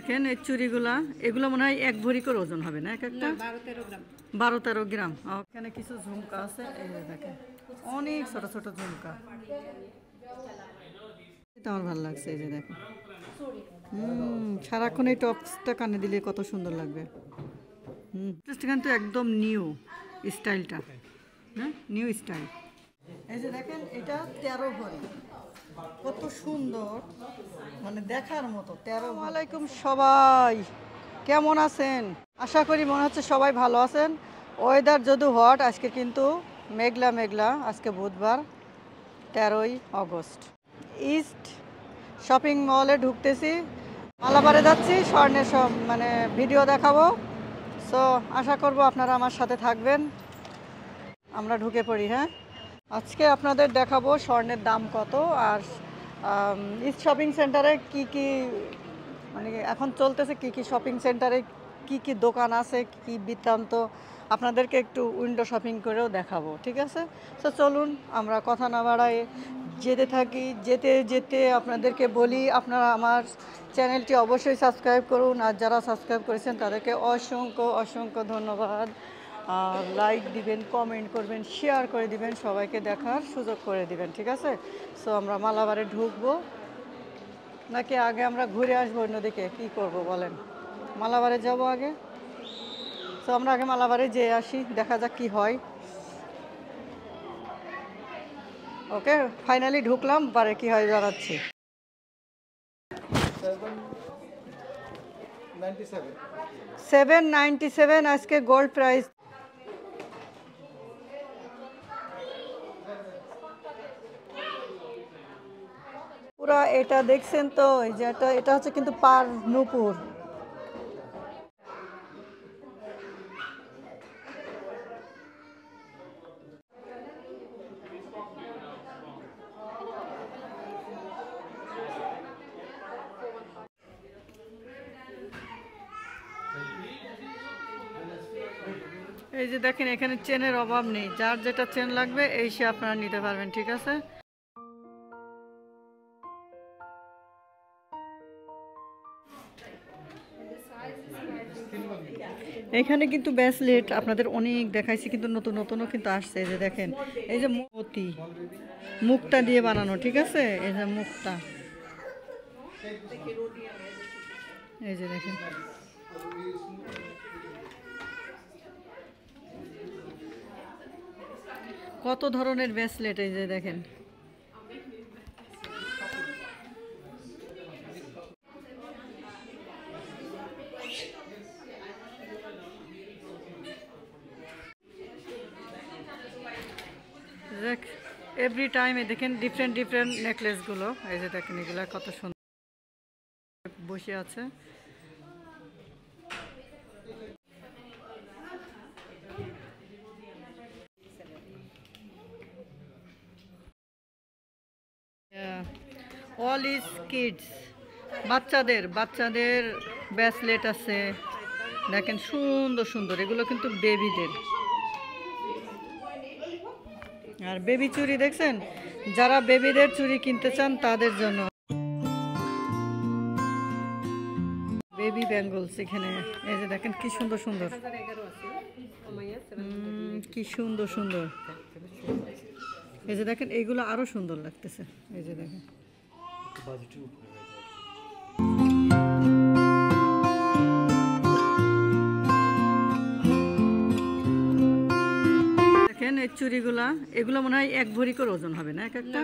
দেখেন এই চুড়িগুলা, এগুলো মনে হয় 1 ভরি করে ওজন হবে না? এক একটা 12-13 গ্রাম। এখানে কিছু ঝুমকা আছে, এই যে দেখেন অনেক ছোট ছোট ঝুমকা। এটা আমার ভালো লাগছে, এই যে দেখেন সারাক্ষণ এই টপসটা কানে দিলে কত সুন্দর লাগবে। কিন্তু একদম নিউ স্টাইলটা, হ্যাঁ নিউ স্টাইল। এই যে দেখেন এটা 13 ভরি, কত সুন্দর, মানে দেখার মতো। 13। ওয়ালাইকুম সবাই, কেমন আছেন? আশা করি মনে হচ্ছে সবাই ভালো আছেন। ওয়েদার যদি হট, আজকে কিন্তু মেঘলা মেঘলা। আজকে বুধবার 13ই আগস্ট। ইস্ট শপিং মলে ঢুকতেছি, মালাবারে যাচ্ছি, স্বর্ণের সব মানে ভিডিও দেখাবো। সো আশা করব আপনারা আমার সাথে থাকবেন। আমরা ঢুকে পড়ি। হ্যাঁ, আজকে আপনাদের দেখাবো স্বর্ণের দাম কত, আর ইস্ট শপিং সেন্টারে কি কি মানে এখন চলতেছে, কি কি শপিং সেন্টারে কি কি দোকান আছে, কি বৃত্তান্ত, আপনাদেরকে একটু উইন্ডো শপিং করেও দেখাবো। ঠিক আছে, তো চলুন আমরা কথা না বাড়াই যেতে থাকি। যেতে যেতে আপনাদেরকে বলি, আপনারা আমার চ্যানেলটি অবশ্যই সাবস্ক্রাইব করুন, আর যারা সাবস্ক্রাইব করেছেন তাদেরকে অসংখ্য অসংখ্য ধন্যবাদ। আর লাইক দিবেন, কমেন্ট করবেন, শেয়ার করে দিবেন, সবাইকে দেখার সুযোগ করে দিবেন। ঠিক আছে, সো আমরা মালাবারে ঢুকবো নাকি আগে আমরা ঘুরে আসবো অন্যদিকে? কী করবো বলেন, মালাবারে যাব আগে? তো আমরা আগে মালাবারে যেয়ে আসি, দেখা যাক কি হয়। ওকে, ফাইনালি ঢুকলাম, পরে কি হয় জানাচ্ছি। 797 আজকে গোল্ড প্রাইস। পুরা এটা দেখছেন তো, এই যে এটা হচ্ছে কিন্তু পার নূপুর। এই যে দেখেন এখানে চেনের অভাব নেই, যার যেটা চেন লাগবে এই সে আপনারা নিতে পারবেন। ঠিক আছে, এখানে কিন্তু ব্রেসলেট আপনাদের অনেক দেখাইছি, কিন্তু নতুন নতুনও কিন্তু আসছে। এই যে দেখেন, এই যে মতি মুক্তা দিয়ে বানানো। ঠিক আছে, এই যে মুক্তা, এই যে দেখেন কত ধরনের ব্রেসলেট। এই যে দেখেন এভরি টাইমে দেখেন ডিফারেন্ট ডিফারেন্ট নেকলেসগুলো। এই যে দেখেন এগুলো কত সুন্দর বসে আছে। অল ইজ কিডস, বাচ্চাদের ব্রেসলেট আছে দেখেন, সুন্দর সুন্দর। এগুলো কিন্তু বেবিদের। আর বেবি চুড়ি দেখছেন, যারা বেবিদের চুড়ি কিনতে চান তাদের জন্য বেবি ব্যাঙ্গলস এখানে। এই যে দেখেন কি সুন্দর সুন্দর, কি সুন্দর সুন্দর। এই যে দেখেন এইগুলো আরো সুন্দর লাগতেছে। এই যে দেখেন এই চুড়িগুলা, এগুলো মনে হয় 1 ভরি করে ওজন হবে না? এক একটা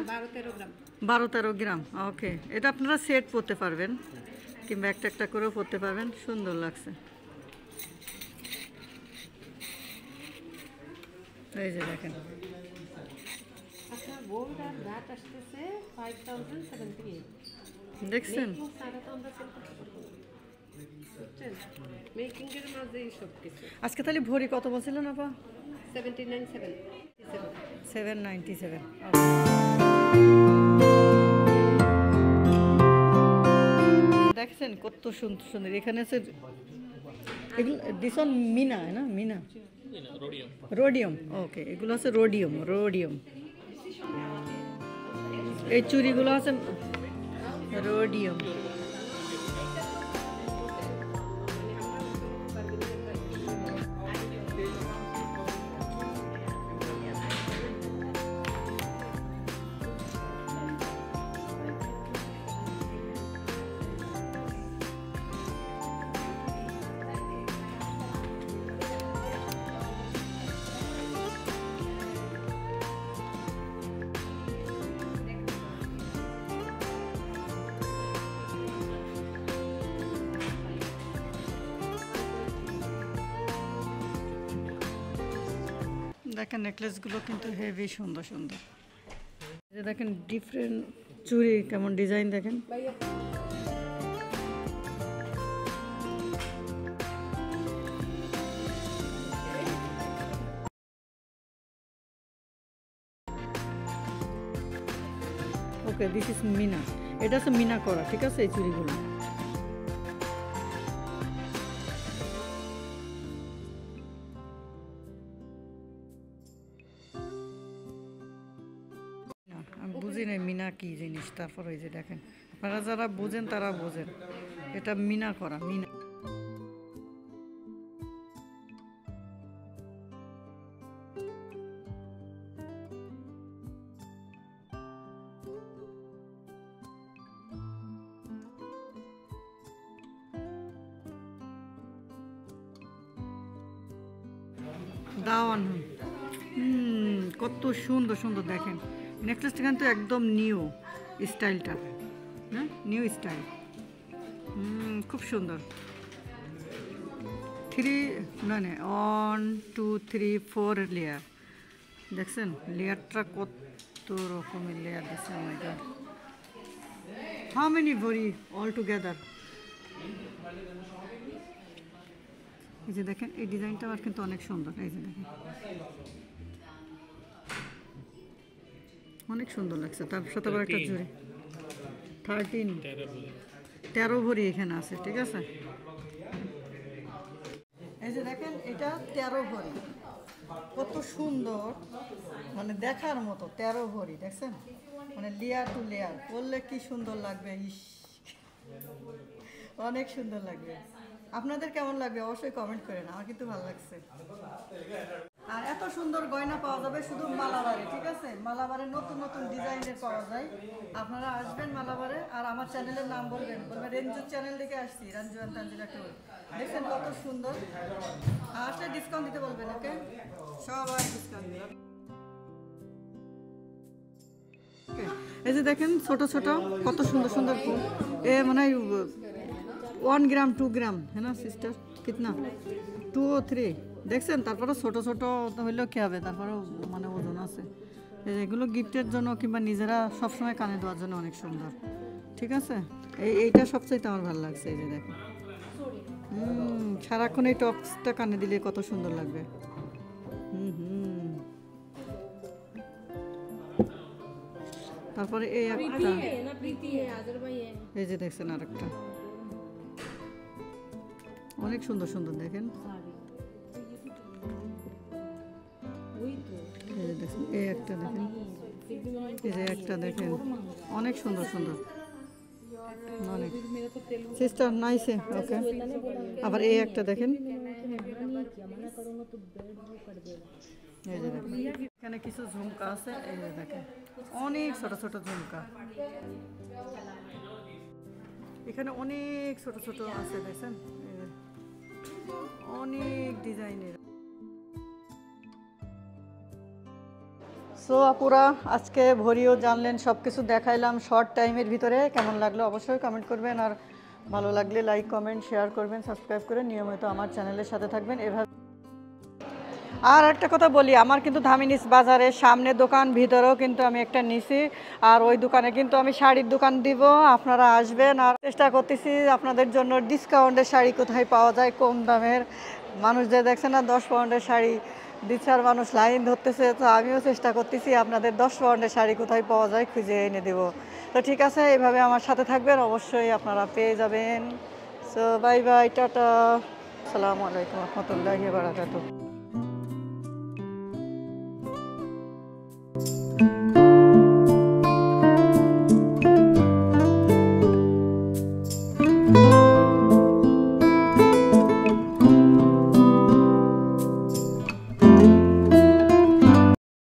12-13 গ্রাম। ওকে, এটা আপনারা সেট পরতে পারবেন, কিংবা একটা একটা করেও পরতে পারবেন। সুন্দর লাগছে। এই যে দেখেন দেখছেন, আজকে তাহলে ভরি কত বলছিলেন আপা? 797। দেখছেন কত সুন্দর সুন্দর। এখানে আছে এগুলো, দিস অন মিনা না, মিনা রোডিয়াম। ওকে, এগুলো আছে রোডিয়াম। এই চুড়িগুলো আছে রোডিয়াম। দেখেন নেকলেসগুলো কিন্তু হেভি সুন্দর সুন্দর। এই যে দেখেন ডিফারেন্ট চুড়ি কেমন ডিজাইন দেখেন। ওকে, দিস ইজ মিনা। এটা হচ্ছে মিনা করা, ঠিক আছে এই চুড়িগুলো। আমি বুঝি না মিনা কি জিনিস। তারপর ওই যে দেখেন, আপনারা যারা বোঝেন তারা বোঝেন, এটা মিনা করা, মিনা। দাওয়ান, কত সুন্দর সুন্দর দেখেন নেকলেসটা কিন্তু একদম নিউ স্টাইলটা, হ্যাঁ নিউ স্টাইল, খুব সুন্দর। 1 2 3 4 লেয়ার দেখছেন, লেয়ারটা কত রকমের লেয়ার দিচ্ছে আমাদের। হাউ মেনি ভরি অল টুগেদার? এই যে দেখেন এই ডিজাইনটা আমার কিন্তু অনেক সুন্দর। এই যে দেখেন অনেক সুন্দর লাগছে। তার সাথে আবার একটা জুড়ি 13 ভরি এখানে আছে, ঠিক আছে। এই যে দেখেন এটা 13 ভরি, কত সুন্দর, মানে দেখার মতো 13 ভরি দেখছেন, মানে লেয়ার টু লেয়ার বললে কি সুন্দর লাগবে। ইস, অনেক সুন্দর লাগবে। আপনাদের কেমন লাগবে অবশ্যই কমেন্ট করেন, আমার কিন্তু ভালো লাগছে। আর এত সুন্দর গয়না পাওয়া যাবে শুধু মালাবারে, ঠিক আছে। মালাবারে নতুন নতুন ডিজাইনের পাওয়া যায়। আপনারা আসবেন মালাবারে, আর আমার চ্যানেলের নাম বলবেন রেঞ্জু চ্যানেল থেকে আসছি, রঞ্জু এন্ড তানজিলা টুর। দেখছেন কত সুন্দর। আসলে ডিসকাউন্ট দিতে বলবেন, ওকে, সবাই ডিসকাউন্ট দিবেন। এই যে দেখেন ছোট ছোট কত সুন্দর সুন্দর ফুল, এ মানে 1 গ্রাম 2 গ্রাম, হ্যাঁ না সিস্টার, কিতনা 2 ও 3 দেখছেন। তারপরে ছোট ছোট হইলেও কি হবে, তারপরেও মানে ওজন আছে। এগুলো গিফটের জন্য কিংবা নিজেরা সবসময় কানে দেওয়ার জন্য অনেক সুন্দর, ঠিক আছে। এইটা সবচেয়ে আমার ভালো লাগছে। এই যে দেখেন, সারাক্ষণ এই টপসটা কানে দিলে কত সুন্দর লাগবে। তারপরে এই একটা, এই যে দেখছেন আরেকটা অনেক সুন্দর সুন্দর দেখেন। এই যে দেখেন এই একটা দেখেন, এই যে একটা দেখেন অনেক সুন্দর সুন্দর, অনেক সিস্টার নাইসে, ওকে। আবার এই একটা দেখেন, এই যে দেখেন এখানে কিছু ঝুমকা আছে। এই যে দেখেন অনেক ছোট ছোট ঝুমকা, এখানে অনেক ছোট ছোট আছে দেখছেন, অনেক ডিজাইনের। সো আপুরা আজকে ভরিও জানলেন, সব কিছু দেখাইলাম শর্ট টাইমের ভিতরে। কেমন লাগলো অবশ্যই কমেন্ট করবেন, আর ভালো লাগলে লাইক কমেন্ট শেয়ার করবেন, সাবস্ক্রাইব করে নিয়মিত আমার চ্যানেলের সাথে থাকবেন এভাবে। আর একটা কথা বলি, আমার কিন্তু ধামিনিস বাজারের সামনে দোকান, ভিতরেও কিন্তু আমি একটা নিছি, আর ওই দোকানে কিন্তু আমি শাড়ির দোকান দিব। আপনারা আসবেন, আর চেষ্টা করতেছি আপনাদের জন্য ডিসকাউন্টের শাড়ি কোথায় পাওয়া যায় কম দামের। মানুষ যে দেখছে না 10 পাউন্ডের শাড়ি 2-4 মানুষ লাইন ধরতেছে, তো আমিও চেষ্টা করতেছি আপনাদের 10 পাউন্ডের শাড়ি কোথায় পাওয়া যায় খুঁজে এনে দেব। তো ঠিক আছে, এইভাবে আমার সাথে থাকবেন, অবশ্যই আপনারা পেয়ে যাবেন। সো বাই বাই, টাটা, আসসালামু আলাইকুম রহমতুল্লাহি ওয়া বারাকাতুহু।